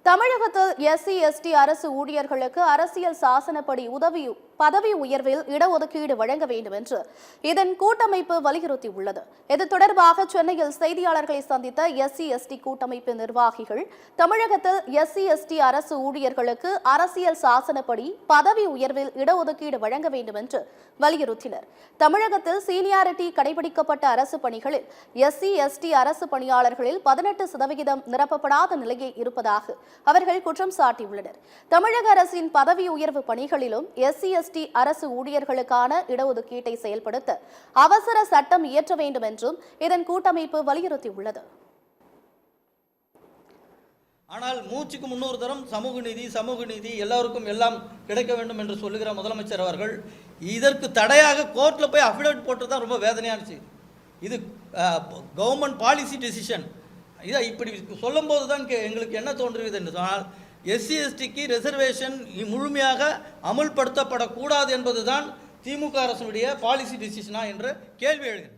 தமிழகத்தில் SC ST அரசு ஊழியர்களுக்கு அரசியல் சாசனப்படி பதவி உயர்வில் இடஒதுக்கீடு வழங்க வேண்டும் என்று இதன் கூட்டமைப்பு வலியுறுத்தியுள்ளது. இது தொடர்பாக சென்னையில் செய்தியாளர்களை சந்தித்த எஸ்சி எஸ்டி கூட்டமைப்பு நிர்வாகிகள் தமிழகத்தில் எஸ்சி எஸ்டி அரசு ஊழியர்களுக்கு அரசியல் சாசனப்படி பதவி உயர்வில் இடஒதுக்கீடு வழங்க வேண்டும் என்று வலியுறுத்தினர். தமிழகத்தில் சீனியாரிட்டி கடைபிடிக்கப்பட்ட அரசு பணிகளில் எஸ்சி எஸ்டி அரசு பணியாளர்களில் 18% நிரப்பப்படாத நிலையே இருப்பதாக அவர்கள் குற்றம் சாட்டியுள்ளனர். தமிழக அரசின் பதவி உயர்வு பணிகளிலும் எஸ்சி எஸ்டி அரசு ஊழியர்களுக்கான இடஒதுக்கீட்டை செயல்படுத்த அவசர சட்டம் இயற்ற வேண்டும் என்றும் இதன் கூட்டமைப்பு வலியுறுத்தியுள்ளது. ஆனால் மூச்சுக்கு 300 தரம் சமூக நீதி எல்லாருக்கும் எல்லாம் கிடைக்க வேண்டும் என்று சொல்லுகிற முதலமைச்சர் அவர்கள் இதற்கு தடையாக கோர்ட்டில் போய் அஃபிடவிட் போட்டு தான் ரொம்ப வேதனையானுச்சு. இது கவர்மெண்ட் பாலிசி டெசிஷன். இதை இப்படி சொல்லும்போது தான் எங்களுக்கு என்ன தோன்றுகிறது என்று சொன்னால், எஸ்சி எஸ்டிக்கு ரிசர்வேஷன் முழுமையாக அமுல்படுத்தப்படக்கூடாது என்பதுதான் திமுக அரசுடைய பாலிசி டெசிஷனா என்ற கேள்வி எழுகிறது.